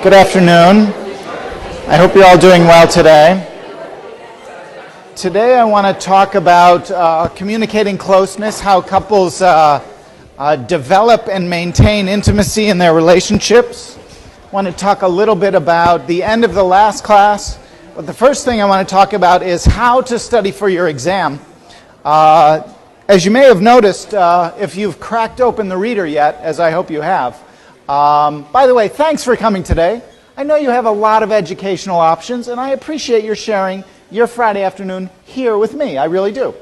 Good afternoon. I hope you're all doing well today. Today I want to talk about communicating closeness, how couples develop and maintain intimacy in their relationships. I want to talk a little bit about the end of the last class, but the first thing I want to talk about is how to study for your exam. As you may have noticed, if you've cracked open the reader yet, as I hope you have, by the way, thanks for coming today. I know you have a lot of educational options, and I appreciate your sharing your Friday afternoon here with me. I really do.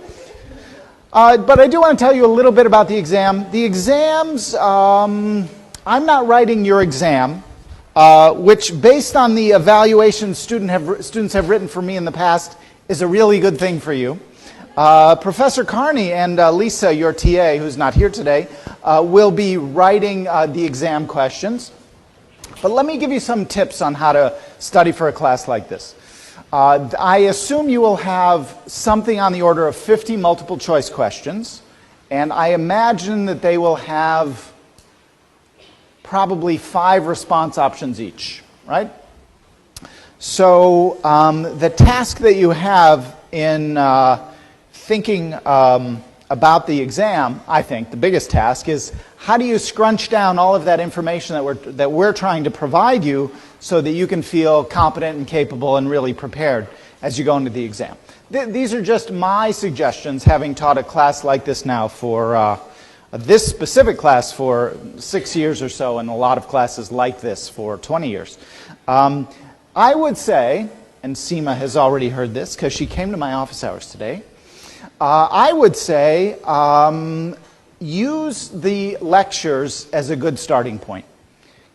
But I do want to tell you a little bit about the exam. The exams, I'm not writing your exam, which based on the evaluation students have written for me in the past is a really good thing for you. Professor Carney and Lisa, your TA, who's not here today, will be writing the exam questions. But let me give you some tips on how to study for a class like this. I assume you will have something on the order of 50 multiple choice questions, and I imagine that they will have probably 5 response options each, right? So the task that you have in thinking about the exam, I think, the biggest task is how do you scrunch down all of that information that we're trying to provide you so that you can feel competent and capable and really prepared as you go into the exam. These are just my suggestions, having taught a class like this now for this specific class for 6 years or so, and a lot of classes like this for 20 years. I would say, and Seema has already heard this because she came to my office hours today, I would say use the lectures as a good starting point.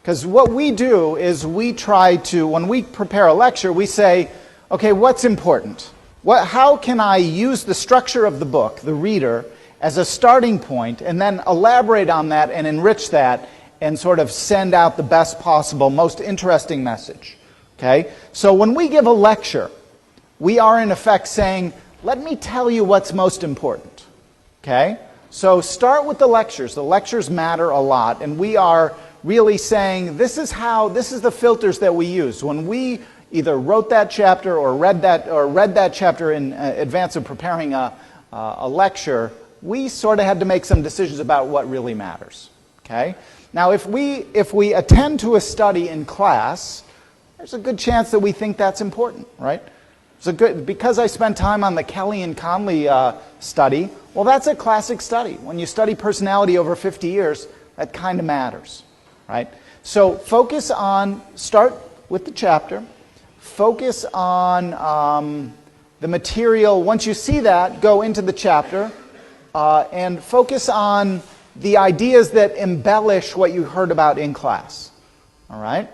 Because what we do is we try to, when we prepare a lecture, we say, okay, what's important? How can I use the structure of the book, the reader, as a starting point, and then elaborate on that and enrich that and sort of send out the best possible, most interesting message. Okay? So when we give a lecture, we are in effect saying, let me tell you what's most important. Okay? So start with the lectures. The lectures matter a lot, and we are really saying this is the filters that we use. When we either wrote that chapter or read that chapter in advance of preparing a lecture, we sort of had to make some decisions about what really matters. Okay? Now, if we attend to a study in class, there's a good chance that we think that's important, right? Because I spent time on the Kelly and Conley study, well, that's a classic study. When you study personality over 50 years, that kind of matters, right? So start with the chapter, focus on the material. Once you see that, go into the chapter, and focus on the ideas that embellish what you heard about in class, all right?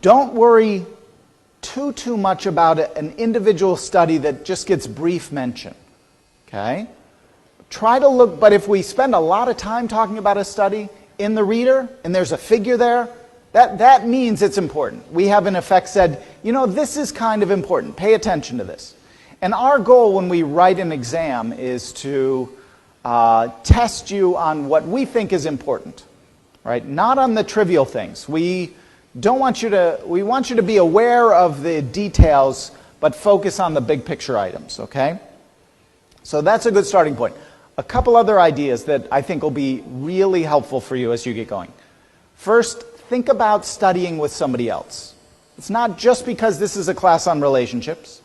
Don't worry too much about an individual study that just gets brief mention. Okay? Try to look, but if we spend a lot of time talking about a study in the reader, and there's a figure there, that means it's important. We have in effect said, this is kind of important. Pay attention to this. And our goal when we write an exam is to test you on what we think is important, right? Not on the trivial things. We want you to be aware of the details, but focus on the big picture items, okay? So that's a good starting point. A couple other ideas that I think will be really helpful for you as you get going. First, think about studying with somebody else. It's not just because this is a class on relationships,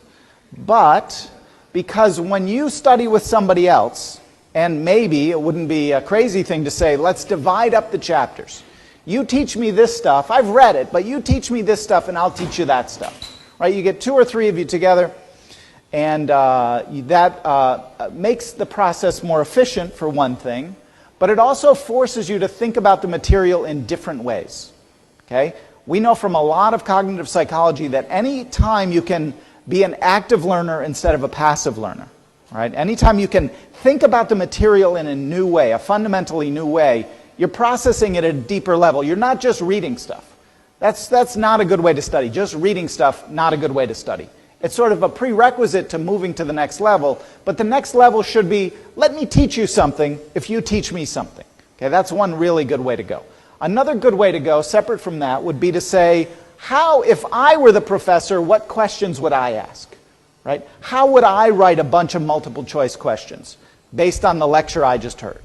but because when you study with somebody else, and maybe it wouldn't be a crazy thing to say, let's divide up the chapters. You teach me this stuff. I've read it, but you teach me this stuff and I'll teach you that stuff. Right? You get 2 or 3 of you together, and that makes the process more efficient for one thing, but it also forces you to think about the material in different ways. Okay? We know from a lot of cognitive psychology that any time you can be an active learner instead of a passive learner, right? Anytime you can think about the material in a new way, a fundamentally new way, you're processing it at a deeper level. You're not just reading stuff. That's not a good way to study. Just reading stuff, not a good way to study. It's sort of a prerequisite to moving to the next level, but the next level should be, let me teach you something if you teach me something. Okay, that's one really good way to go. Another good way to go, separate from that, would be to say, how, if I were the professor, what questions would I ask? Right? How would I write a bunch of multiple choice questions based on the lecture I just heard?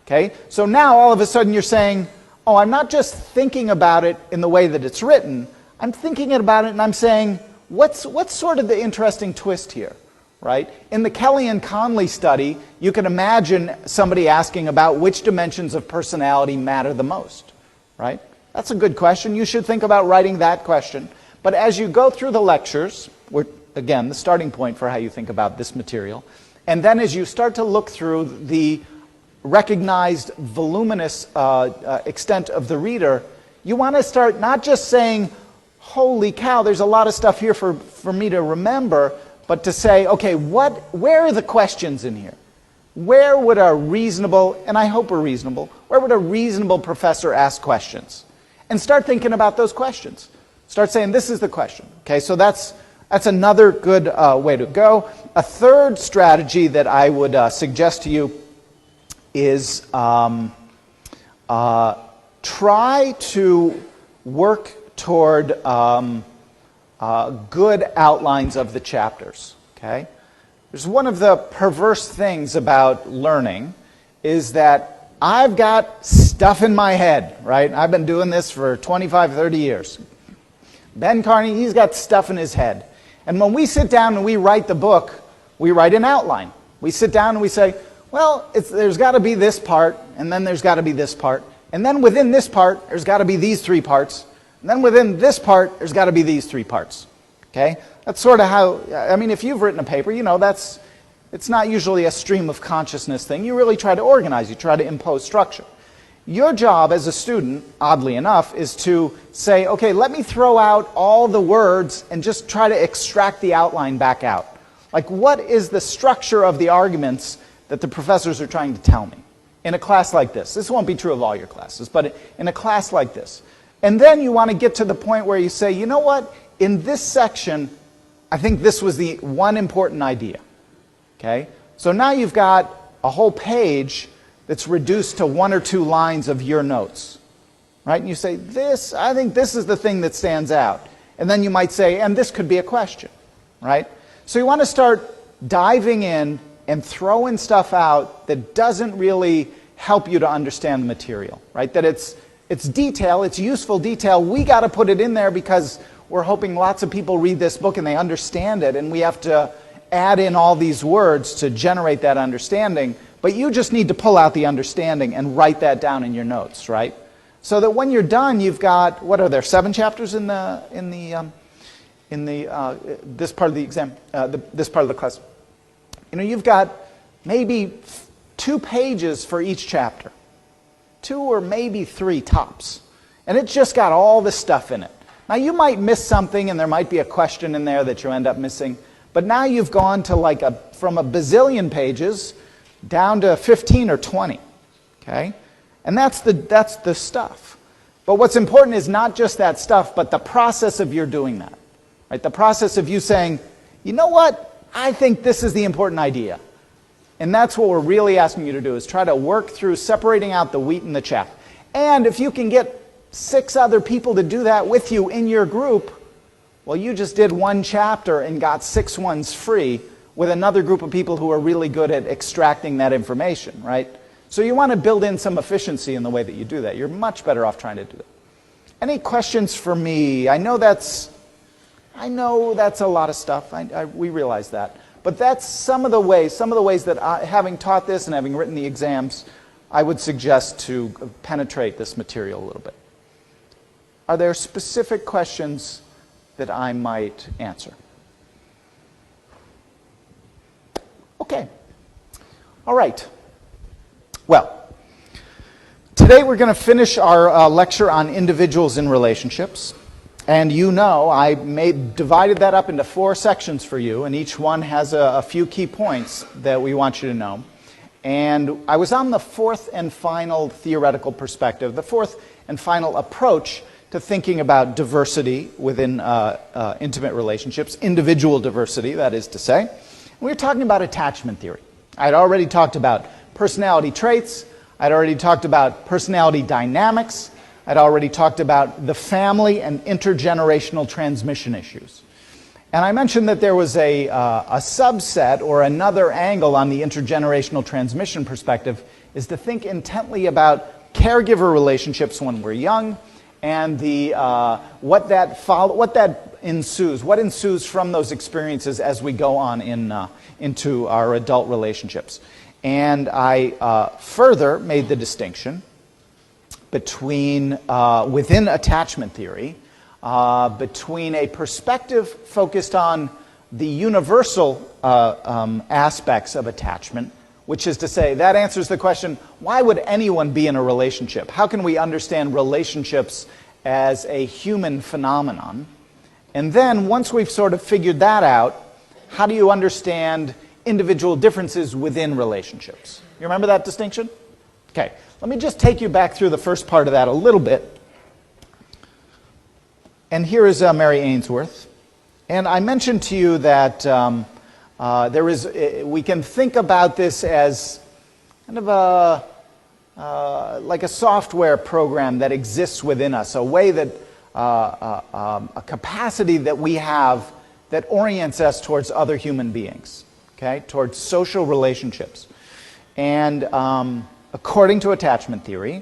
Okay? So now all of a sudden you're saying, oh, I'm not just thinking about it in the way that it's written, I'm thinking about it and I'm saying, what's sort of the interesting twist here? Right? In the Kelly and Conley study, you can imagine somebody asking about which dimensions of personality matter the most. Right? That's a good question. You should think about writing that question. But as you go through the lectures, again, the starting point for how you think about this material, and then as you start to look through the recognized voluminous extent of the reader, you want to start not just saying, holy cow, there's a lot of stuff here for me to remember, but to say, okay, where are the questions in here? Where would a reasonable, and I hope we're reasonable, where would a reasonable professor ask questions? And start thinking about those questions. Start saying, this is the question. Okay, so that's another good way to go. A third strategy that I would suggest to you is try to work toward good outlines of the chapters. Okay? There's one of the perverse things about learning is that I've got stuff in my head, right? I've been doing this for 25, 30 years. Ben Carney, he's got stuff in his head. And when we sit down and we write the book, we write an outline. We sit down and we say, well, there's got to be this part, and then there's got to be this part. And then within this part, there's got to be these three parts. And then within this part, there's got to be these three parts. Okay? That's sort of how, I mean, if you've written a paper, you know, it's not usually a stream of consciousness thing. You really try to organize. You try to impose structure. Your job as a student, oddly enough, is to say, okay, let me throw out all the words and just try to extract the outline back out. Like, what is the structure of the arguments that the professors are trying to tell me in a class like this? This won't be true of all your classes, but in a class like this. And then you want to get to the point where you say, you know what, in this section, I think this was the one important idea. Okay? So now you've got a whole page that's reduced to one or two lines of your notes. Right? And you say, I think this is the thing that stands out. And then you might say, and this could be a question. Right? So you want to start diving in and throwing stuff out that doesn't really help you to understand the material. Right? That it's detail, it's useful detail. We got to put it in there because we're hoping lots of people read this book and they understand it, and we have to add in all these words to generate that understanding. But you just need to pull out the understanding and write that down in your notes, right? So that when you're done, you've got, what are there, 7 chapters in this part of the exam, this part of the class? You know, you've got maybe 2 pages for each chapter. 2 or maybe 3 tops. And it's just got all this stuff in it. Now you might miss something and there might be a question in there that you end up missing. But now you've gone to from a bazillion pages down to 15 or 20. Okay? And that's the stuff. But what's important is not just that stuff, but the process of your doing that. Right? The process of you saying, you know what? I think this is the important idea. And that's what we're really asking you to do, is try to work through separating out the wheat and the chaff. And if you can get 6 other people to do that with you in your group, well, you just did 1 chapter and got 6 ones free with another group of people who are really good at extracting that information, right? So you want to build in some efficiency in the way that you do that. You're much better off trying to do that. Any questions for me? I know that's a lot of stuff. We realize that. But that's some of the ways that having taught this and having written the exams, I would suggest to penetrate this material a little bit. Are there specific questions that I might answer? Okay. All right. Well, today we're going to finish our lecture on individuals in relationships. And you know, I divided that up into 4 sections for you, and each one has a few key points that we want you to know. And I was on the 4th and final theoretical perspective, the 4th and final approach to thinking about diversity within intimate relationships, individual diversity, that is to say. And we were talking about attachment theory. I'd already talked about personality traits. I'd already talked about personality dynamics. I'd already talked about the family and intergenerational transmission issues. And I mentioned that there was a subset or another angle on the intergenerational transmission perspective is to think intently about caregiver relationships when we're young and what ensues from those experiences as we go on into our adult relationships. And I further made the distinction between, within attachment theory, between a perspective focused on the universal aspects of attachment, which is to say, that answers the question, why would anyone be in a relationship? How can we understand relationships as a human phenomenon? And then, once we've sort of figured that out, how do you understand individual differences within relationships? You remember that distinction? Okay, let me just take you back through the first part of that a little bit. And here is Mary Ainsworth. And I mentioned to you that we can think about this as kind of like a software program that exists within us, a way that, a capacity that we have that orients us towards other human beings, okay, towards social relationships. And according to attachment theory,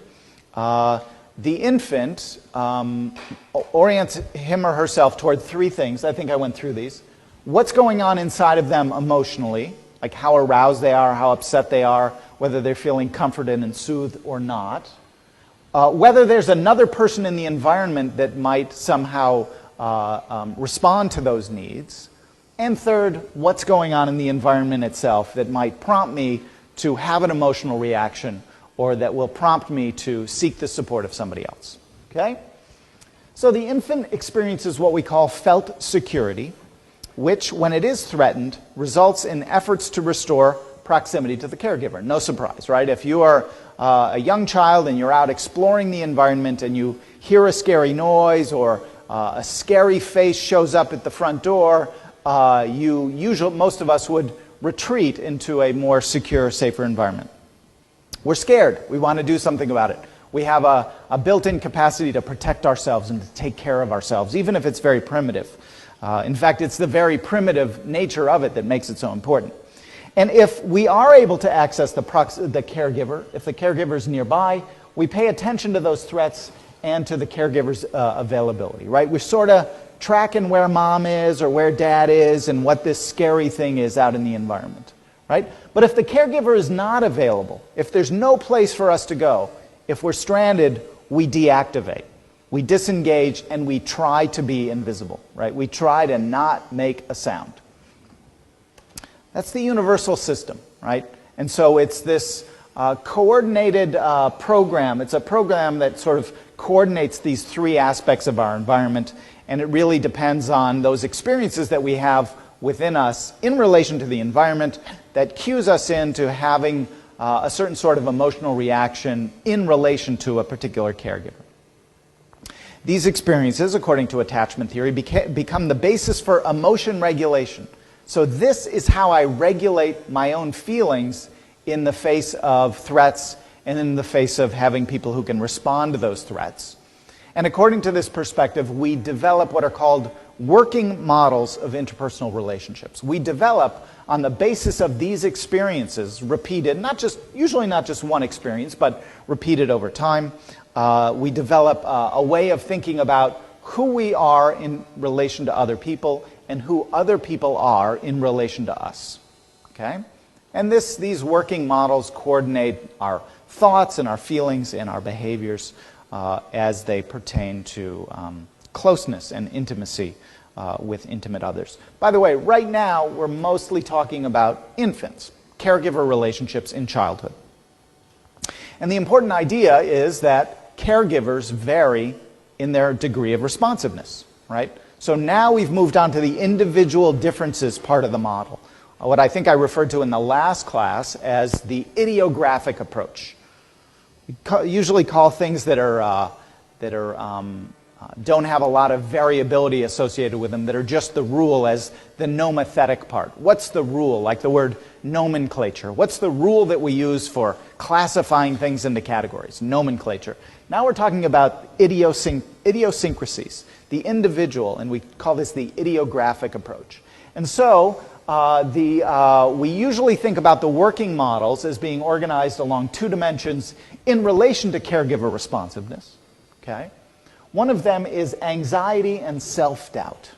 the infant orients him or herself toward three things. I think I went through these. What's going on inside of them emotionally, like how aroused they are, how upset they are, whether they're feeling comforted and soothed or not. Whether there's another person in the environment that might somehow respond to those needs. And third, what's going on in the environment itself that might prompt me to have an emotional reaction or that will prompt me to seek the support of somebody else. Okay? So the infant experiences what we call felt security, which, when it is threatened, results in efforts to restore proximity to the caregiver. No surprise, right? If you are a young child and you're out exploring the environment and you hear a scary noise or a scary face shows up at the front door, most of us would retreat into a more secure, safer environment. We're scared. We want to do something about it. We have a built-in capacity to protect ourselves and to take care of ourselves, even if it's very primitive. In fact, it's the very primitive nature of it that makes it so important. And if we are able to access the caregiver, if the caregiver is nearby, we pay attention to those threats and to the caregiver's availability, right? We're sort of tracking where mom is or where dad is and what this scary thing is out in the environment, right? But if the caregiver is not available, if there's no place for us to go, if we're stranded, we deactivate. We disengage and we try to be invisible, right? We try to not make a sound. That's the universal system, right? And so it's this coordinated program. It's a program that sort of coordinates these three aspects of our environment, and it really depends on those experiences that we have within us in relation to the environment that cues us into having a certain sort of emotional reaction in relation to a particular caregiver. These experiences, according to attachment theory, become the basis for emotion regulation. So this is how I regulate my own feelings in the face of threats and in the face of having people who can respond to those threats. And according to this perspective, we develop what are called working models of interpersonal relationships. We develop on the basis of these experiences, repeated, usually not just one experience, but repeated over time. We develop a way of thinking about who we are in relation to other people and who other people are in relation to us. Okay? And these working models coordinate our thoughts and our feelings and our behaviors as they pertain to closeness and intimacy with intimate others. By the way, right now we're mostly talking about infants, caregiver relationships in childhood. And the important idea is that caregivers vary in their degree of responsiveness, right? So now we've moved on to the individual differences part of the model, what I think I referred to in the last class as the idiographic approach. We usually call things that are don't have a lot of variability associated with them, that are just the rule as the nomothetic part. What's the rule? Like the word nomenclature. What's the rule that we use for classifying things into categories? Nomenclature. Now we're talking about idiosyncrasies, the individual, and we call this the idiographic approach. And so we usually think about the working models as being organized along two dimensions in relation to caregiver responsiveness. Okay? One of them is anxiety and self-doubt.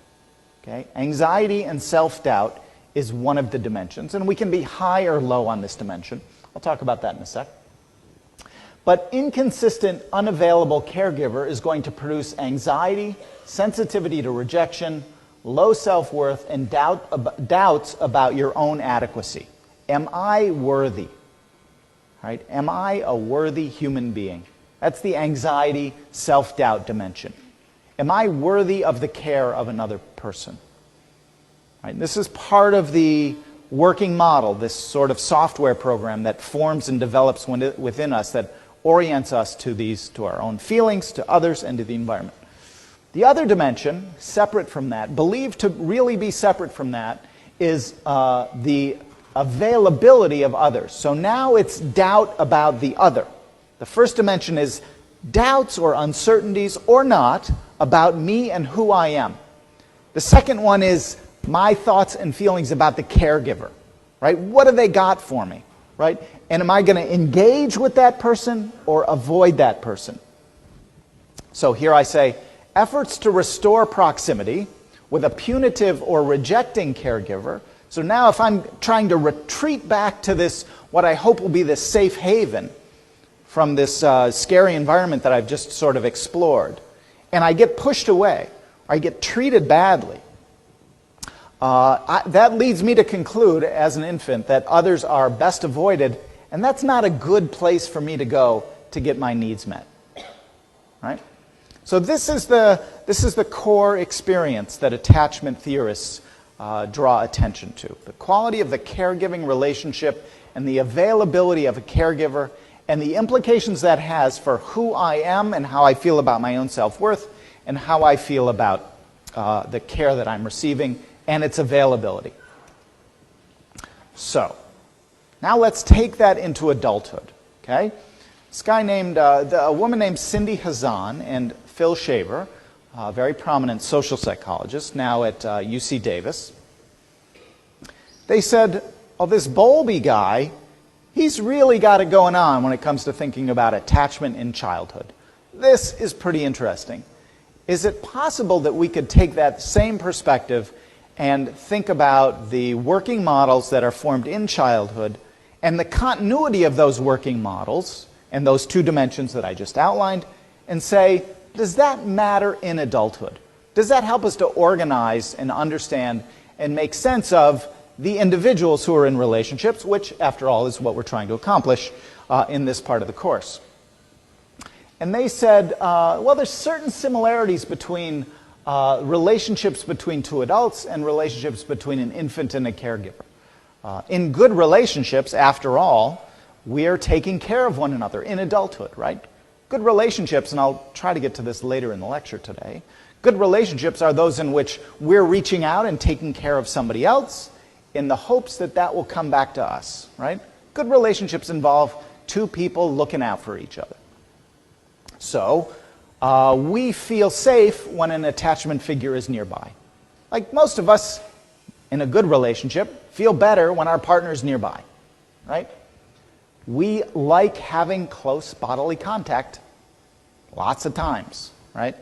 Okay? Anxiety and self-doubt is one of the dimensions, and we can be high or low on this dimension. I'll talk about that in a sec. But inconsistent, unavailable caregiver is going to produce anxiety, sensitivity to rejection, low self-worth, and doubts about your own adequacy. Am I worthy? Right? Am I a worthy human being? That's the anxiety, self-doubt dimension. Am I worthy of the care of another person? Right? This is part of the working model, this sort of software program that forms and develops within us that orients us to our own feelings, to others, and to the environment. The other dimension, separate from that, believed to really be separate from that, is the availability of others. So now it's doubt about the other. The first dimension is doubts or uncertainties or not about me and who I am. The second one is my thoughts and feelings about the caregiver. Right? What have they got for me? Right? And am I going to engage with that person or avoid that person? So here I say, efforts to restore proximity with a punitive or rejecting caregiver. So now if I'm trying to retreat back to this, what I hope will be this safe haven from this scary environment that I've just sort of explored, and I get pushed away, or I get treated badly, that leads me to conclude as an infant that others are best avoided, and that's not a good place for me to go to get my needs met. Right? So this is the core experience that attachment theorists draw attention to. The quality of the caregiving relationship and the availability of a caregiver and the implications that has for who I am and how I feel about my own self-worth and how I feel about the care that I'm receiving and its availability. So, now let's take that into adulthood. Okay? This guy named, a woman named Cindy Hazan and Phil Shaver, a very prominent social psychologist, now at UC Davis. They said, oh, this Bowlby guy, he's really got it going on when it comes to thinking about attachment in childhood. This is pretty interesting. Is it possible that we could take that same perspective and think about the working models that are formed in childhood and the continuity of those working models and those two dimensions that I just outlined, and say, does that matter in adulthood? Does that help us to organize and understand and make sense of the individuals who are in relationships, which, after all, is what we're trying to accomplish in this part of the course? And they said, well, there's certain similarities between relationships between two adults and relationships between an infant and a caregiver. In good relationships, after all, we're taking care of one another in adulthood, right? Good relationships, and I'll try to get to this later in the lecture today, good relationships are those in which we're reaching out and taking care of somebody else in the hopes that that will come back to us, right? Good relationships involve two people looking out for each other. So, we feel safe when an attachment figure is nearby. Like most of us in a good relationship feel better when our partner is nearby, right? We like having close bodily contact lots of times, right?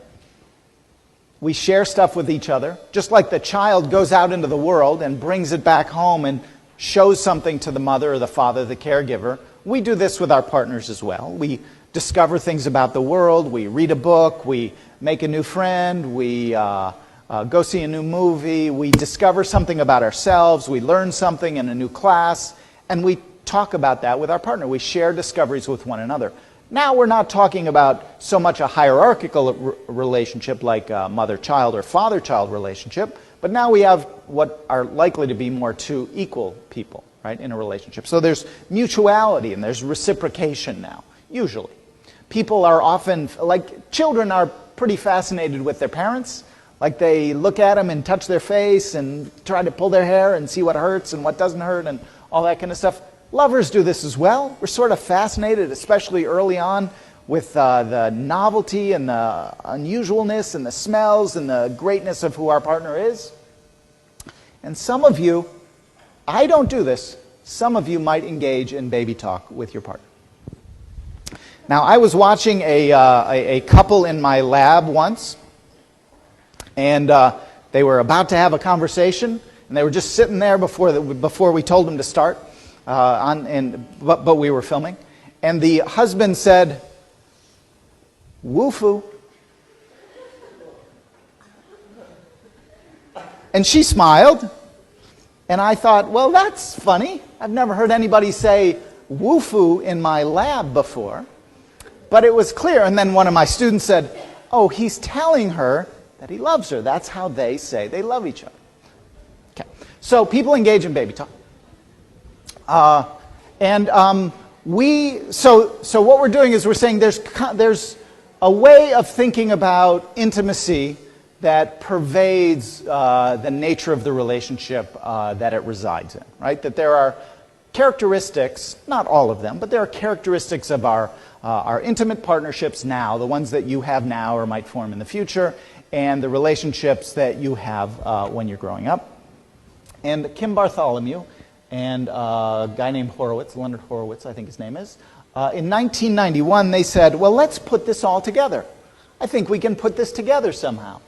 We share stuff with each other, just like the child goes out into the world and brings it back home and shows something to the mother or the father, the caregiver. We do this with our partners as well. We discover things about the world, we read a book, we make a new friend, we go see a new movie, we discover something about ourselves, we learn something in a new class, and we talk about that with our partner. We share discoveries with one another. Now we're not talking about so much a hierarchical relationship like a mother-child or father-child relationship, but now we have what are likely to be more two equal people, right, in a relationship. So there's mutuality and there's reciprocation now, usually. People are often, like children are pretty fascinated with their parents. Like they look at them and touch their face and try to pull their hair and see what hurts and what doesn't hurt and all that kind of stuff. Lovers do this as well. We're sort of fascinated, especially early on, with the novelty and the unusualness and the smells and the greatness of who our partner is. And some of you, I don't do this, some of you might engage in baby talk with your partner. Now, I was watching a couple in my lab once, and they were about to have a conversation, and they were just sitting there before we told them to start, but we were filming. And the husband said, "Woofu." And she smiled, and I thought, well, that's funny. I've never heard anybody say "woofu" in my lab before. But it was clear, and then one of my students said, "Oh, he's telling her that he loves her." That's how they say they love each other. Okay, so people engage in baby talk. So what we're doing is we're saying there's a way of thinking about intimacy that pervades the nature of the relationship that it resides in, right? That there are characteristics, not all of them, but there are characteristics of our intimate partnerships now, the ones that you have now or might form in the future, and the relationships that you have when you're growing up. And Kim Bartholomew and a guy named Horowitz, Leonard Horowitz, I think his name is, in 1991 they said, well, let's put this all together. I think we can put this together somehow.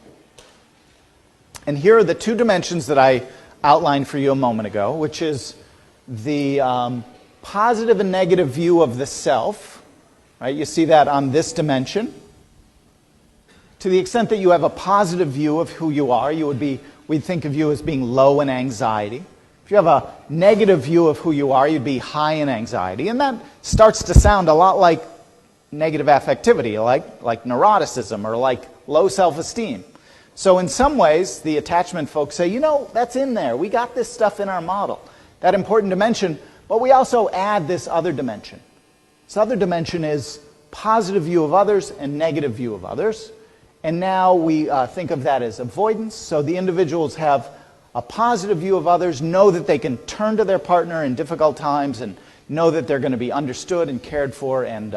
And here are the two dimensions that I outlined for you a moment ago, which is the positive and negative view of the self. Right? You see that on this dimension. To the extent that you have a positive view of who you are, we'd think of you as being low in anxiety. If you have a negative view of who you are, you'd be high in anxiety. And that starts to sound a lot like negative affectivity, like neuroticism or like low self-esteem. So in some ways, the attachment folks say, that's in there. We got this stuff in our model, that important dimension, but we also add this other dimension. This other dimension is positive view of others and negative view of others. And now we think of that as avoidance. So the individuals have a positive view of others, know that they can turn to their partner in difficult times and know that they're going to be understood and cared for and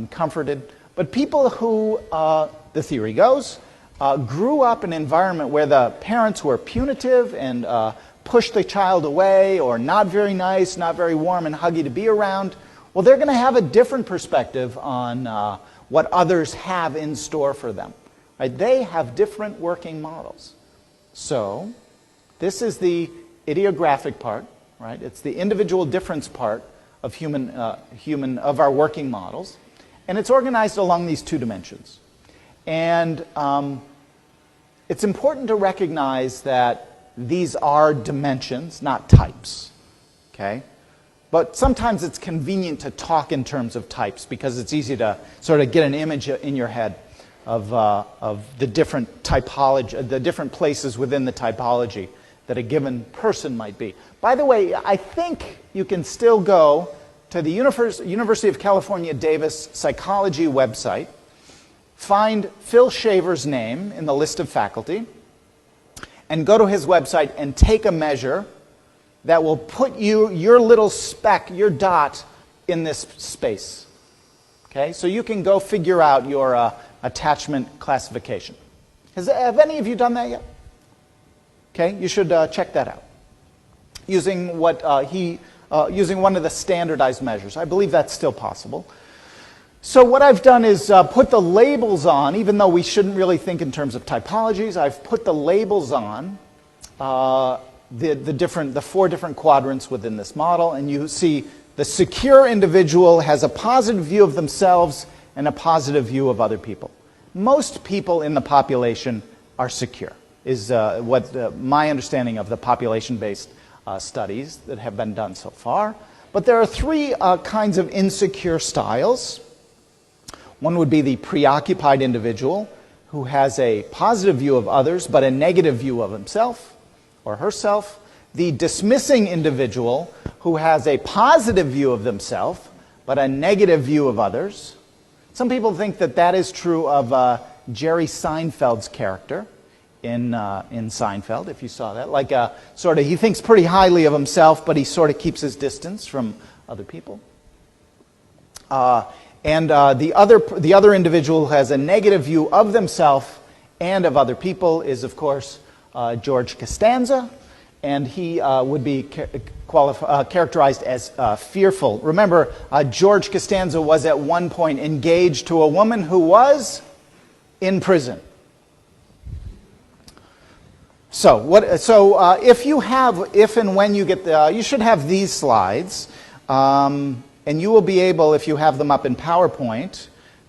comforted. But people who, the theory goes, grew up in an environment where the parents were punitive and pushed the child away or not very nice, not very warm and huggy to be around, well, they're going to have a different perspective on what others have in store for them. Right? They have different working models. So this is the idiographic part, right? It's the individual difference part of of our working models, and it's organized along these two dimensions. And it's important to recognize that these are dimensions, not types. Okay? But sometimes it's convenient to talk in terms of types because it's easy to sort of get an image in your head of the different typology, the different places within the typology that a given person might be. By the way, I think you can still go to the University of California, Davis psychology website, find Phil Shaver's name in the list of faculty, and go to his website and take a measure that will put your little speck, your dot, in this space. Okay, so you can go figure out your attachment classification. Have any of you done that yet? Okay, you should check that out using using one of the standardized measures. I believe that's still possible. So what I've done is put the labels on, even though we shouldn't really think in terms of typologies. I've put the labels on the four different quadrants within this model, and you see the secure individual has a positive view of themselves and a positive view of other people. Most people in the population are secure, is my understanding of the population-based studies that have been done so far. But there are three kinds of insecure styles. One would be the preoccupied individual who has a positive view of others but a negative view of himself or herself. The dismissing individual who has a positive view of themselves but a negative view of others. Some people think that that is true of Jerry Seinfeld's character in Seinfeld, if you saw that. Like sort of, he thinks pretty highly of himself, but he sort of keeps his distance from other people. The other individual who has a negative view of themselves and of other people is, of course, George Costanza, and he would be characterized as fearful. Remember, George Costanza was at one point engaged to a woman who was in prison. So, if and when you get you should have these slides, and you will be able, if you have them up in PowerPoint,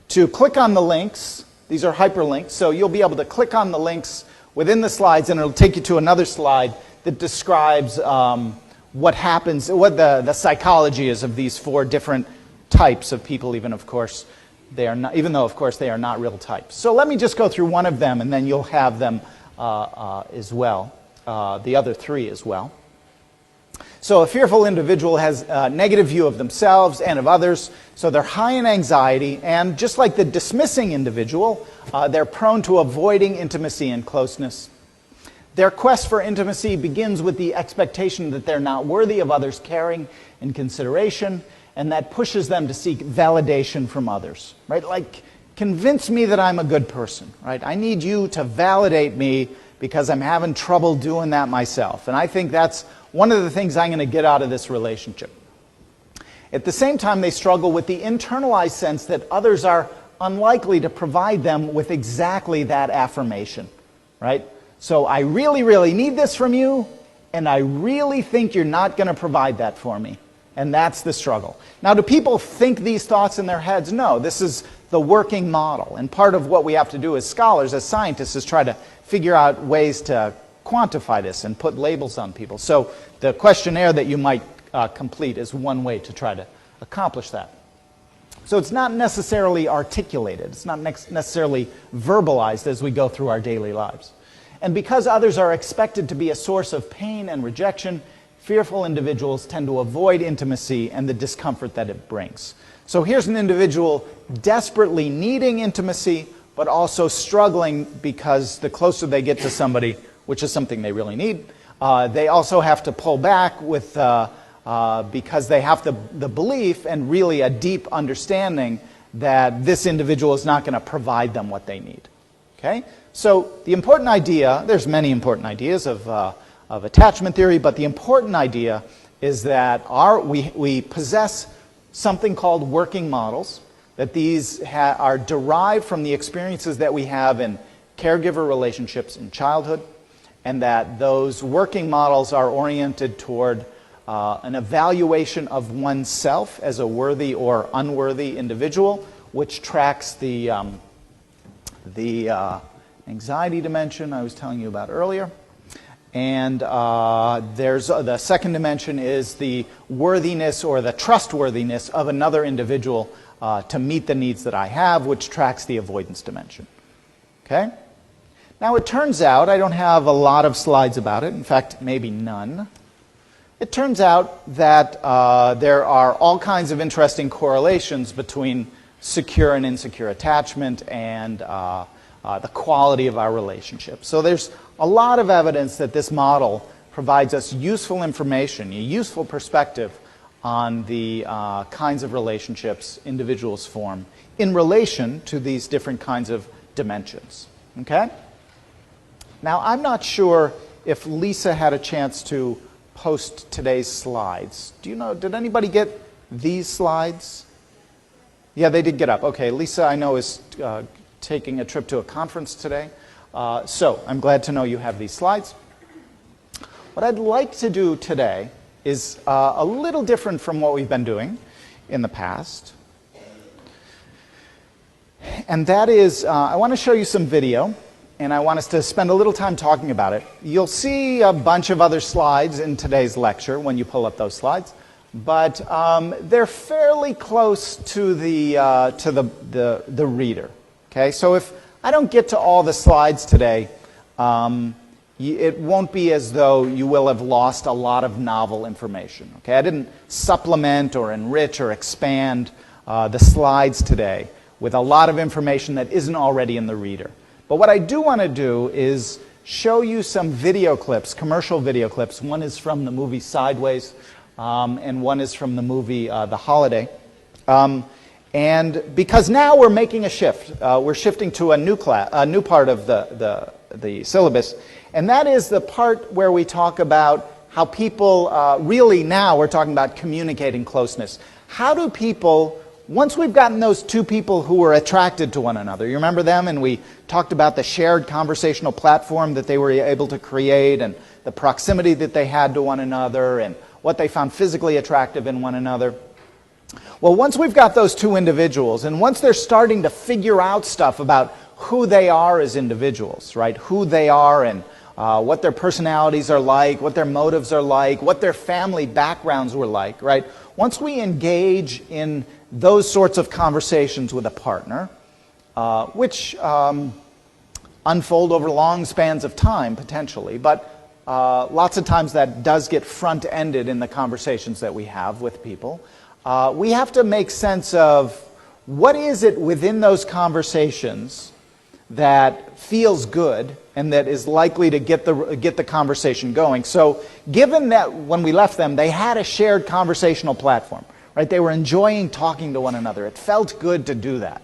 to click on the links. These are hyperlinks, so you'll be able to click on the links within the slides, and it'll take you to another slide that describes what happens, what the psychology is of these 4 different types of people, even though, of course, they are not real types. So let me just go through one of them, and then you'll have them as well, the other 3 as well. So a fearful individual has a negative view of themselves and of others, so they're high in anxiety, and just like the dismissing individual, they're prone to avoiding intimacy and closeness. Their quest for intimacy begins with the expectation that they're not worthy of others' caring and consideration, and that pushes them to seek validation from others, right? Like, convince me that I'm a good person, right? I need you to validate me because I'm having trouble doing that myself. And I think that's one of the things I'm going to get out of this relationship. At the same time, they struggle with the internalized sense that others are unlikely to provide them with exactly that affirmation, right? So I really, really need this from you, and I really think you're not going to provide that for me. And that's the struggle. Now, do people think these thoughts in their heads? No, this is the working model. And part of what we have to do as scholars, as scientists, is try to figure out ways to quantify this and put labels on people. So the questionnaire that you might complete is one way to try to accomplish that. So it's not necessarily articulated. It's not necessarily verbalized as we go through our daily lives. And because others are expected to be a source of pain and rejection, fearful individuals tend to avoid intimacy and the discomfort that it brings. So here's an individual desperately needing intimacy, but also struggling because the closer they get to somebody, which is something they really need, they also have to pull back with because they have the belief and really a deep understanding that this individual is not going to provide them what they need. Okay? So the important idea, there's many important ideas of attachment theory, but the important idea is that we possess something called working models, that these are derived from the experiences that we have in caregiver relationships in childhood, and that those working models are oriented toward an evaluation of oneself as a worthy or unworthy individual, which tracks the anxiety dimension I was telling you about earlier. And there's the second dimension is the worthiness or the trustworthiness of another individual to meet the needs that I have, which tracks the avoidance dimension. Okay? Now it turns out, I don't have a lot of slides about it, in fact maybe none. It turns out that there are all kinds of interesting correlations between secure and insecure attachment and the quality of our relationship. So there's a lot of evidence that this model provides us useful information, a useful perspective on the kinds of relationships individuals form in relation to these different kinds of dimensions. Okay? Now, I'm not sure if Lisa had a chance to post today's slides. Do you know, did anybody get these slides? Yeah, they did get up. Okay, Lisa, I know, is taking a trip to a conference today. So I'm glad to know you have these slides. What I'd like to do today is a little different from what we've been doing in the past. And that is, I want to show you some video, and I want us to spend a little time talking about it. You'll see a bunch of other slides in today's lecture when you pull up those slides, but they're fairly close to the reader. Okay, so if I don't get to all the slides today, it won't be as though you will have lost a lot of novel information. Okay, I didn't supplement or enrich or expand the slides today with a lot of information that isn't already in the reader. But what I do want to do is show you some video clips, commercial video clips. One is from the movie Sideways, and one is from the movie The Holiday. And because now we're making a shift, we're shifting to a new part of the syllabus, and that is the part where we talk about how people really now we're talking about communicating closeness. How do people, once we've gotten those two people who were attracted to one another, you remember them, and we talked about the shared conversational platform that they were able to create and the proximity that they had to one another and what they found physically attractive in one another. Well, once we've got those two individuals, and once they're starting to figure out stuff about who they are as individuals, right? Who they are and what their personalities are like, what their motives are like, what their family backgrounds were like, right? Once we engage in those sorts of conversations with a partner, which unfold over long spans of time, potentially, but lots of times that does get front-ended in the conversations that we have with people. We have to make sense of what is it within those conversations that feels good and that is likely to get the conversation going. So given that when we left them, they had a shared conversational platform, right? They were enjoying talking to one another. It felt good to do that.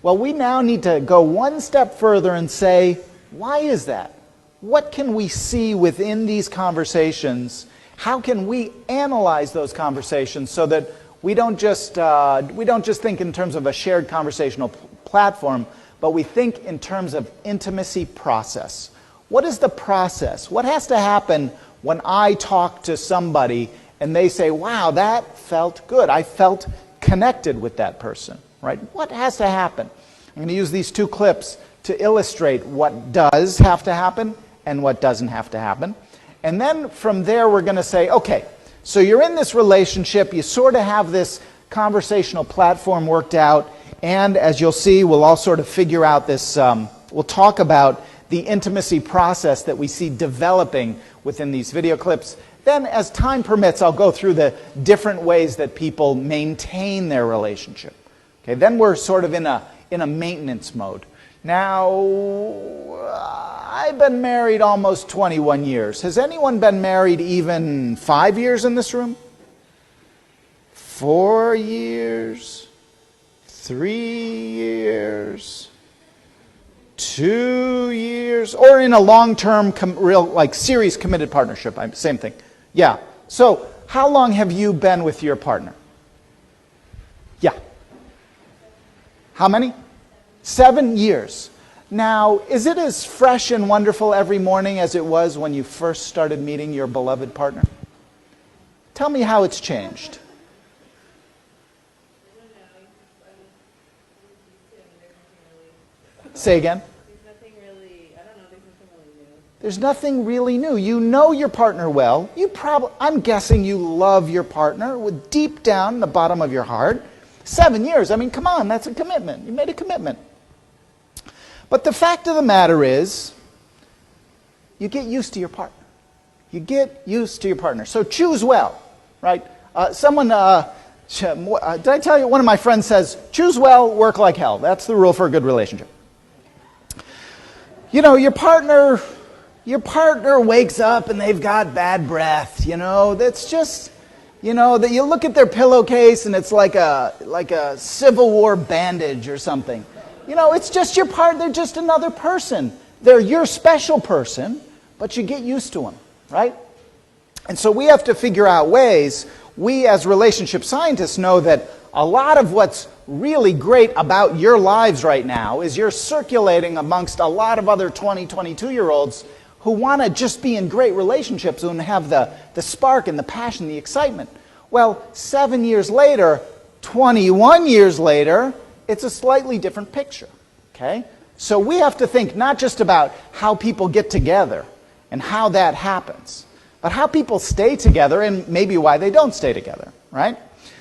Well, we now need to go one step further and say, why is that? What can we see within these conversations? How can we analyze those conversations so that we don't just think in terms of a shared conversational platform, but we think in terms of intimacy process. What is the process? What has to happen when I talk to somebody and they say, wow, that felt good. I felt connected with that person, right? What has to happen? I'm going to use these two clips to illustrate what does have to happen and what doesn't have to happen. And then from there, we're going to say, okay, so you're in this relationship, you sort of have this conversational platform worked out, and as you'll see, we'll all sort of figure out this, we'll talk about the intimacy process that we see developing within these video clips. Then, as time permits, I'll go through the different ways that people maintain their relationship. Okay, then we're sort of in a maintenance mode. Now, I've been married almost 21 years. Has anyone been married even 5 years in this room? 4 years? 3 years? 2 years? Or in a long-term, real, like serious committed partnership? Same thing. Yeah. So, how long have you been with your partner? Yeah. How many? 7 years. Now, is it as fresh and wonderful every morning as it was when you first started meeting your beloved partner? Tell me how it's changed. Say again. There's nothing really new. You know your partner well. I'm guessing you love your partner with deep down in the bottom of your heart. 7 years, I mean, come on, that's a commitment. You made a commitment. But the fact of the matter is, you get used to your partner. You get used to your partner. So choose well, right? Did I tell you, one of my friends says, choose well, work like hell. That's the rule for a good relationship. You know, your partner wakes up and they've got bad breath, you know, that's just, you know, that you look at their pillowcase and it's like a Civil War bandage or something. You know, it's just your partner, they're just another person. They're your special person, but you get used to them, right? And so we have to figure out ways, we as relationship scientists know that a lot of what's really great about your lives right now is you're circulating amongst a lot of other 20, 22-year-olds who want to just be in great relationships and have the spark and the passion, the excitement. Well, 7 years later, 21 years later, it's a slightly different picture, okay? So we have to think not just about how people get together and how that happens, but how people stay together and maybe why they don't stay together, right?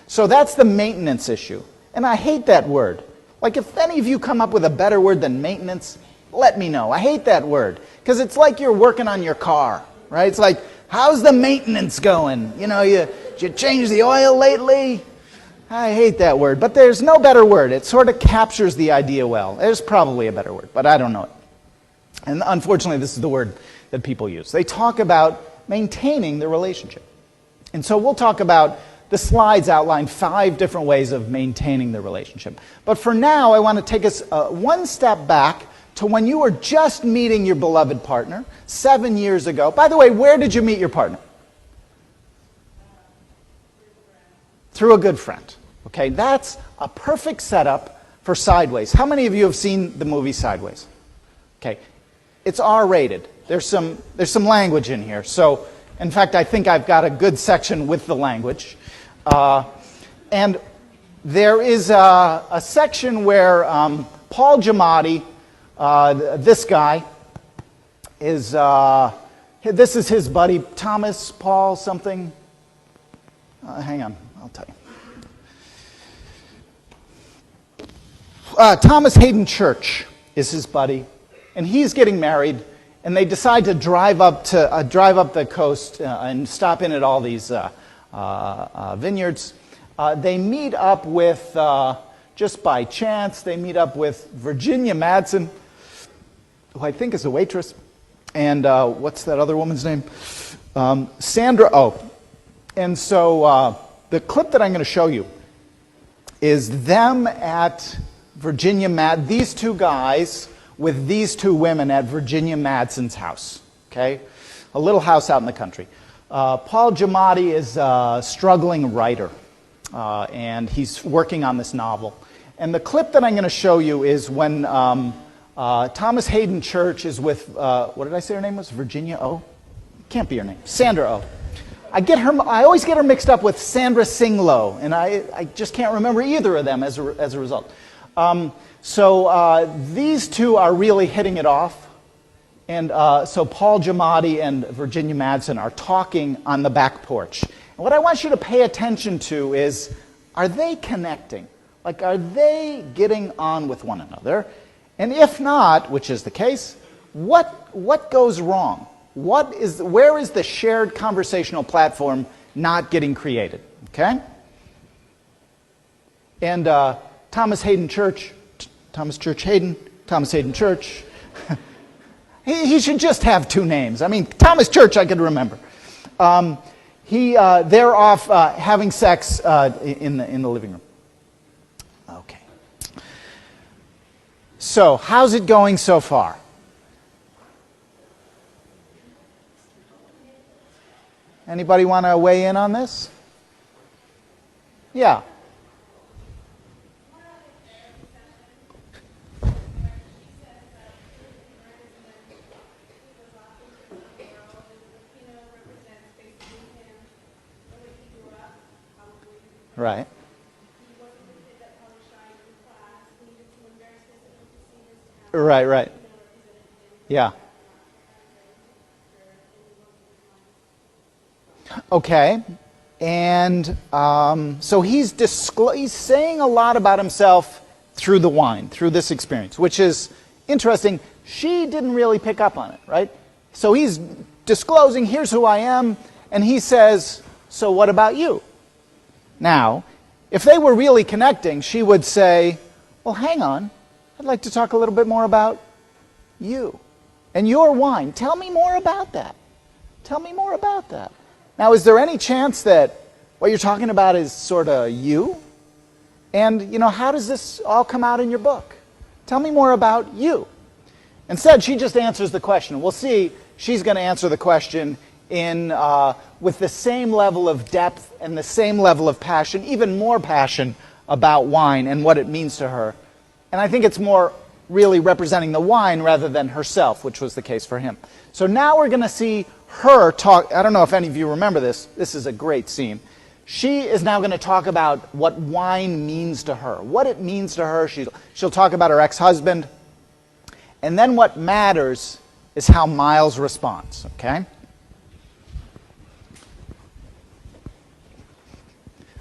So that's the maintenance issue. And I hate that word. Like if any of you come up with a better word than maintenance, let me know. I hate that word because it's like you're working on your car, right? It's like, how's the maintenance going? You know, did you change the oil lately? I hate that word, but there's no better word. It sort of captures the idea well. There's probably a better word, but I don't know it. And unfortunately, this is the word that people use. They talk about maintaining the relationship. And so we'll talk about, the slides outline 5 different ways of maintaining the relationship. But for now, I want to take us one step back to when you were just meeting your beloved partner 7 years ago. By the way, where did you meet your partner? Through a good friend. Okay, that's a perfect setup for Sideways. How many of you have seen the movie Sideways? Okay, it's R-rated. There's some language in here. So, in fact, I think I've got a good section with the language. And there is a section where Paul Giamatti, this guy, is this is his buddy, Thomas Paul something. Hang on, I'll tell you. Thomas Hayden Church is his buddy, and he's getting married, and they decide to drive up the coast and stop in at all these vineyards. They meet up with, just by chance, they meet up with Virginia Madsen, who I think is a waitress, and what's that other woman's name? Sandra Oh. And so the clip that I'm going to show you is them at these two guys with these two women at Virginia Madsen's house, okay? A little house out in the country. Paul Giamatti is a struggling writer, and he's working on this novel. And the clip that I'm going to show you is when Thomas Hayden Church is with, what did I say her name was? Virginia O? Can't be her name. Sandra O. I always get her mixed up with Sandra Singlo, and I just can't remember either of them as a result. So these two are really hitting it off. And so Paul Giamatti and Virginia Madsen are talking on the back porch. And what I want you to pay attention to is, are they connecting? Like, are they getting on with one another? And if not, which is the case, what goes wrong? Where is the shared conversational platform not getting created? Okay? And Thomas Hayden Church, he should just have 2 names. I mean, Thomas Church I could remember. They're off having sex in the living room. Okay. So, how's it going so far? Anybody want to weigh in on this? Yeah. Right. Right. Yeah. Okay. And so he's saying a lot about himself through the wine, through this experience, which is interesting. She didn't really pick up on it, right? So he's disclosing, here's who I am, and he says, so what about you? Now, if they were really connecting, she would say, well, hang on, I'd like to talk a little bit more about you and your wine. Tell me more about that. Tell me more about that. Now, is there any chance that what you're talking about is sort of you? And, how does this all come out in your book? Tell me more about you. Instead, she just answers the question. We'll see, she's going to answer the question with the same level of depth and the same level of passion, even more passion about wine and what it means to her. And I think it's more really representing the wine rather than herself, which was the case for him. So now we're going to see her talk. I don't know if any of you remember this. This is a great scene. She is now going to talk about what wine means to her, what it means to her. She'll talk about her ex-husband. And then what matters is how Miles responds, okay?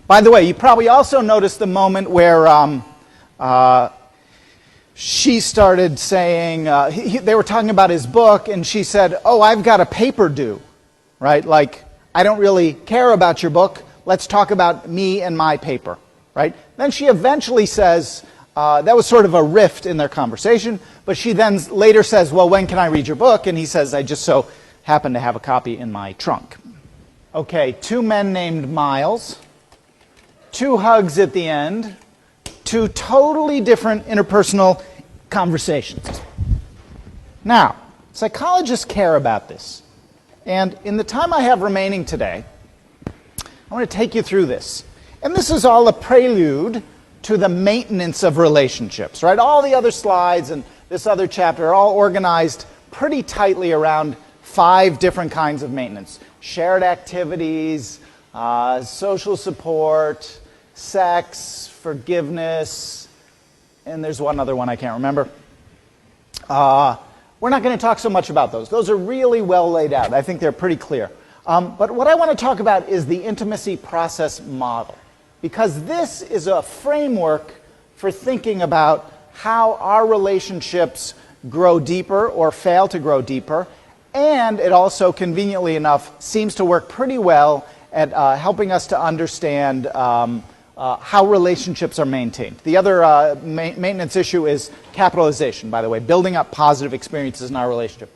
By the way, you probably also noticed the moment where she started saying, they were talking about his book, and she said, oh, I've got a paper due, right? Like, I don't really care about your book. Let's talk about me and my paper, right? Then she eventually says, that was sort of a rift in their conversation, but she then later says, well, when can I read your book? And he says, I just so happen to have a copy in my trunk. Okay, 2 men named Miles, 2 hugs at the end, 2 totally different interpersonal conversations. Now, psychologists care about this. And in the time I have remaining today, I want to take you through this. And this is all a prelude to the maintenance of relationships, right? All the other slides and this other chapter are all organized pretty tightly around 5 different kinds of maintenance. Shared activities, social support, sex, forgiveness, and there's one other one I can't remember. We're not going to talk so much about those. Those are really well laid out. I think they're pretty clear. But what I want to talk about is the intimacy process model, because this is a framework for thinking about how our relationships grow deeper or fail to grow deeper, and it also, conveniently enough, seems to work pretty well at helping us to understand how relationships are maintained. The other maintenance issue is capitalization, by the way, building up positive experiences in our relationship.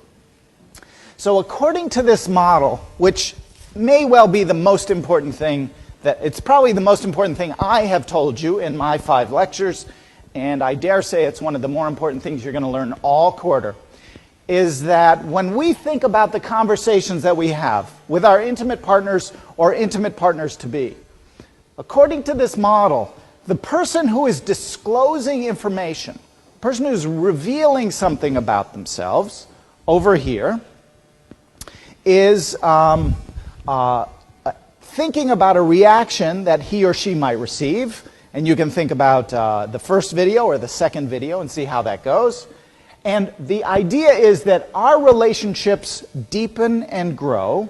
So according to this model, which may well be the most important thing, it's probably the most important thing I have told you in my 5 lectures, and I dare say it's one of the more important things you're going to learn all quarter, is that when we think about the conversations that we have with our intimate partners or intimate partners-to-be, according to this model, the person who is disclosing information, the person who's revealing something about themselves over here, is thinking about a reaction that he or she might receive. And you can think about the first video or the second video and see how that goes. And the idea is that our relationships deepen and grow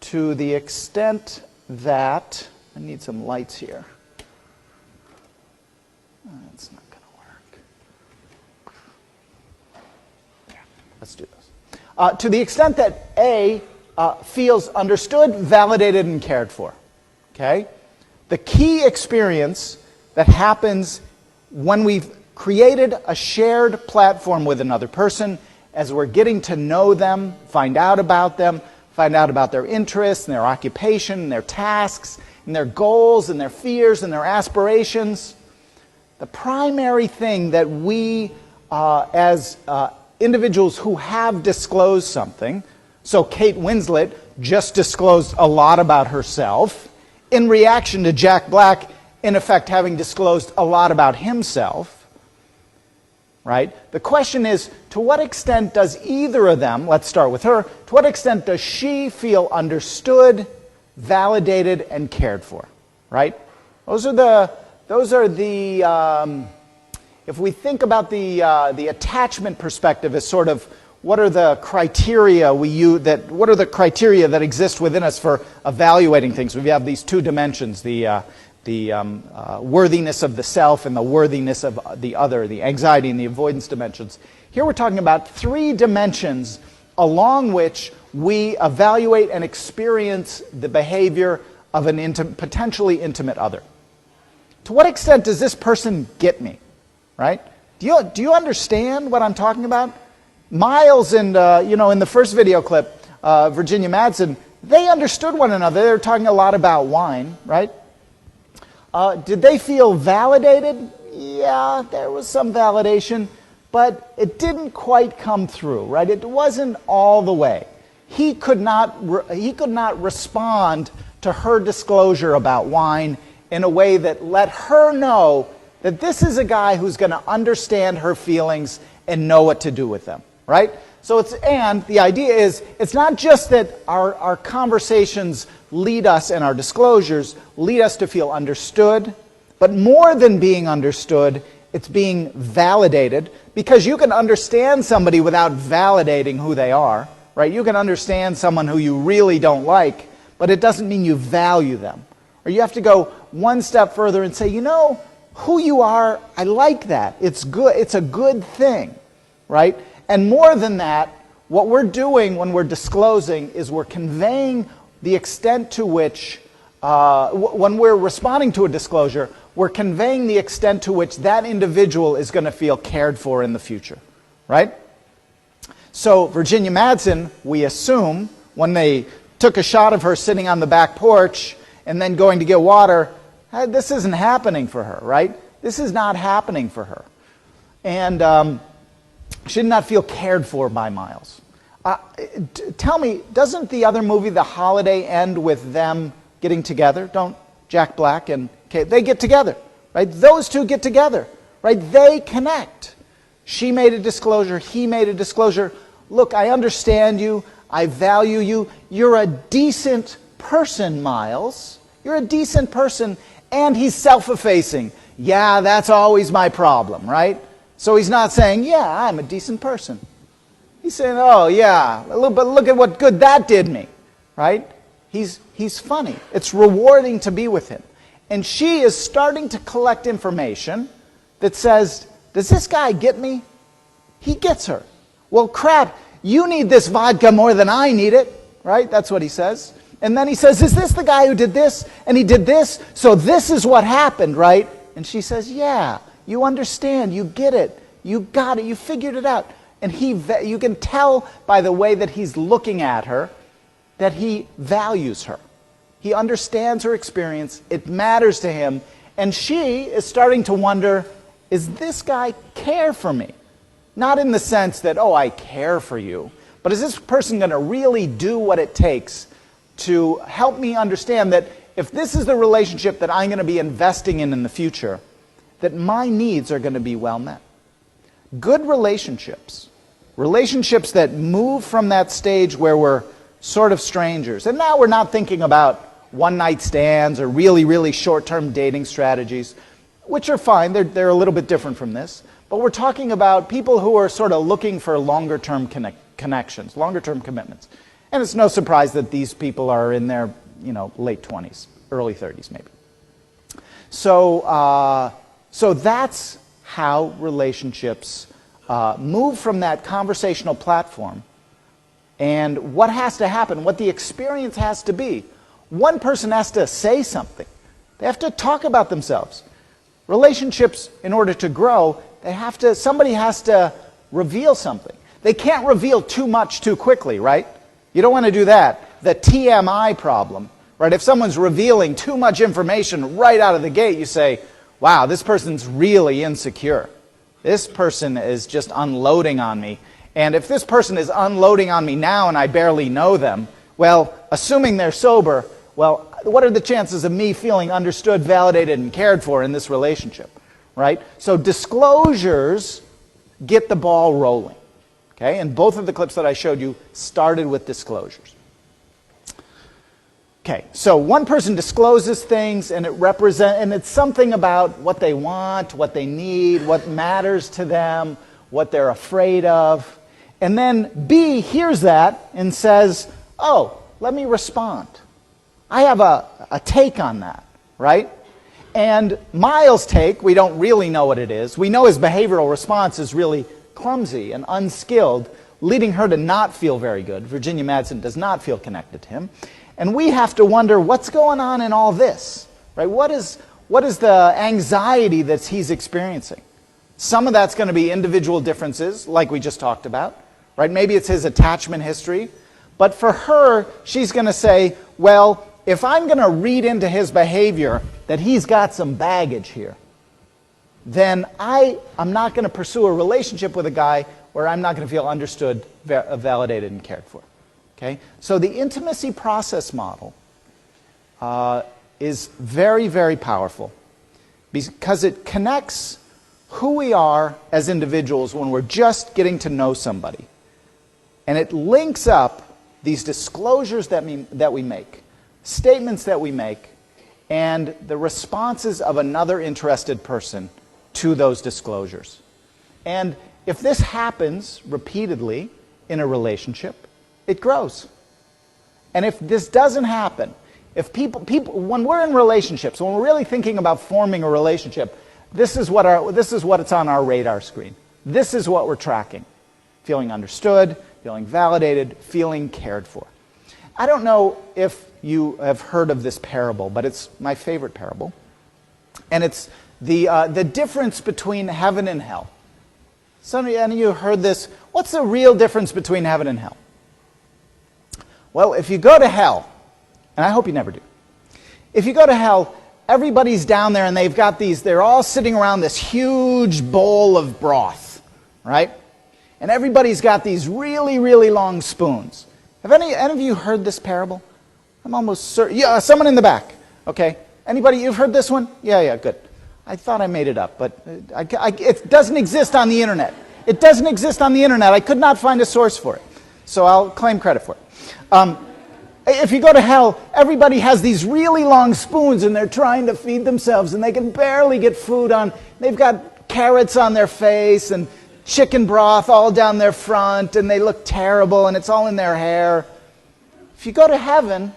to the extent that, I need some lights here. That's not going to work. Yeah, let's do this. To the extent that A feels understood, validated, and cared for. Okay? The key experience that happens when we've created a shared platform with another person, as we're getting to know them, find out about their interests and their occupation and their tasks and their goals and their fears and their aspirations. The primary thing that we, as individuals who have disclosed something, so Kate Winslet just disclosed a lot about herself in reaction to Jack Black, in effect, having disclosed a lot about himself. Right? The question is, to what extent does either of them, let's start with her, to what extent does she feel understood, validated, and cared for? Right? Those are the if we think about the attachment perspective as sort of what are the criteria we use, what are the criteria that exist within us for evaluating things? We have these 2 dimensions, the worthiness of the self and the worthiness of the other, the anxiety and the avoidance dimensions. Here we're talking about 3 dimensions along which we evaluate and experience the behavior of an potentially intimate other. To what extent does this person get me? Right? Do you understand what I'm talking about? Miles and, in the first video clip, Virginia Madsen, they understood one another. They were talking a lot about wine, right? Did they feel validated? Yeah, there was some validation, but it didn't quite come through, right? It wasn't all the way. He could not respond to her disclosure about wine in a way that let her know that this is a guy who's going to understand her feelings and know what to do with them, right? So and the idea is, it's not just that our conversations lead us and our disclosures lead us to feel understood, but more than being understood, it's being validated, because you can understand somebody without validating who they are, right? You can understand someone who you really don't like, but it doesn't mean you value them. Or you have to go one step further and say, who you are, I like that. It's good. It's a good thing, right? And more than that, what we're doing when we're disclosing is we're conveying the extent to which when we're responding to a disclosure, we're conveying the extent to which that individual is going to feel cared for in the future, right? So Virginia Madsen, we assume, when they took a shot of her sitting on the back porch and then going to get water, this isn't happening for her, right? This is not happening for her. And she did not feel cared for by Miles. Tell me, doesn't the other movie, The Holiday, end with them getting together? Don't Jack Black and Kate, they get together, right? Those two get together, right? They connect. She made a disclosure, he made a disclosure. Look, I understand you, I value you, you're a decent person, Miles. You're a decent person, and he's self-effacing. Yeah, that's always my problem, right? So he's not saying, yeah, I'm a decent person. He's saying, oh, yeah, but look at what good that did me, right? He's funny. It's rewarding to be with him. And she is starting to collect information that says, does this guy get me? He gets her. Well, crap, you need this vodka more than I need it, right? That's what he says. And then he says, is this the guy who did this? And he did this, so this is what happened, right? And she says, yeah, you understand, you get it, you got it, you figured it out. And you can tell by the way that he's looking at her that he values her. He understands her experience, it matters to him, and she is starting to wonder, is this guy care for me? Not in the sense that, oh, I care for you, but is this person going to really do what it takes to help me understand that if this is the relationship that I'm going to be investing in the future, that my needs are going to be well met. Good relationships, relationships that move from that stage where we're sort of strangers, and now we're not thinking about one-night stands or really, really short-term dating strategies, which are fine, they're a little bit different from this, but we're talking about people who are sort of looking for longer-term connections, longer-term commitments. And it's no surprise that these people are in their, late 20s, early 30s maybe. So that's how relationships move from that conversational platform. And what has to happen, what the experience has to be, one person has to say something. They have to talk about themselves. Relationships, in order to grow, somebody has to reveal something. They can't reveal too much too quickly, right? You don't want to do that. The TMI problem, right? If someone's revealing too much information right out of the gate, you say, wow, this person's really insecure. This person is just unloading on me. And if this person is unloading on me now and I barely know them, well, assuming they're sober, well, what are the chances of me feeling understood, validated, and cared for in this relationship, right? So disclosures get the ball rolling, okay? And both of the clips that I showed you started with disclosures. Okay, so one person discloses things and it's something about what they want, what they need, what matters to them, what they're afraid of. And then B hears that and says, oh, let me respond. I have a take on that, right? And Miles' take, we don't really know what it is. We know his behavioral response is really clumsy and unskilled, leading her to not feel very good. Virginia Madsen does not feel connected to him. And we have to wonder, what's going on in all this, right? What is the anxiety that he's experiencing? Some of that's going to be individual differences, like we just talked about, right? Maybe it's his attachment history. But for her, she's going to say, well, if I'm going to read into his behavior that he's got some baggage here, then I'm not going to pursue a relationship with a guy where I'm not going to feel understood, validated, and cared for. Okay? So the intimacy process model is very, very powerful because it connects who we are as individuals when we're just getting to know somebody. And it links up these disclosures that we make, statements that we make, and the responses of another interested person to those disclosures. And if this happens repeatedly in a relationship, it grows. And if this doesn't happen, if people when we're in relationships, when we're really thinking about forming a relationship, this is what's on our radar screen. This is what we're tracking. Feeling understood, feeling validated, feeling cared for. I don't know if you have heard of this parable, but it's my favorite parable. And it's the difference between heaven and hell. Some of you heard this. What's the real difference between heaven and hell? Well, if you go to hell, and I hope you never do, if you go to hell, everybody's down there and they're all sitting around this huge bowl of broth, right? And everybody's got these really, really long spoons. Have any of you heard this parable? I'm almost certain. Yeah, someone in the back. Okay. Anybody, you've heard this one? Yeah, good. I thought I made it up, but it doesn't exist on the internet. It doesn't exist on the internet. I could not find a source for it. So I'll claim credit for it. If you go to hell, everybody has these really long spoons and they're trying to feed themselves and they can barely get food on. They've got carrots on their face and chicken broth all down their front and they look terrible and it's all in their hair. If you go to heaven,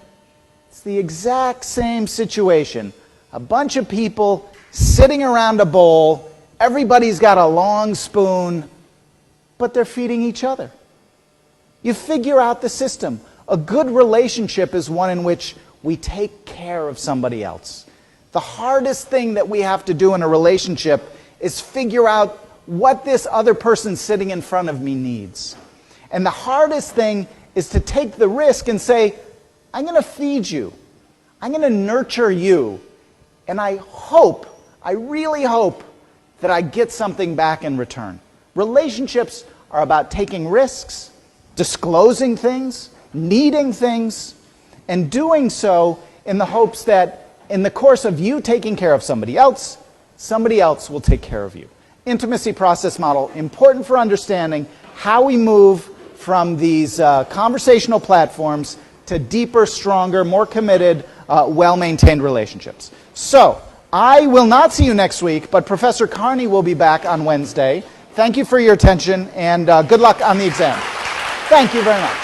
it's the exact same situation. A bunch of people sitting around a bowl, everybody's got a long spoon, but they're feeding each other. You figure out the system. A good relationship is one in which we take care of somebody else. The hardest thing that we have to do in a relationship is figure out what this other person sitting in front of me needs. And the hardest thing is to take the risk and say, I'm going to feed you. I'm going to nurture you. And I really hope that I get something back in return. Relationships are about taking risks, disclosing things, needing things, and doing so in the hopes that in the course of you taking care of somebody else will take care of you. Intimacy process model, important for understanding how we move from these conversational platforms to deeper, stronger, more committed, well-maintained relationships. So, I will not see you next week, but Professor Carney will be back on Wednesday. Thank you for your attention, and good luck on the exam. Thank you very much.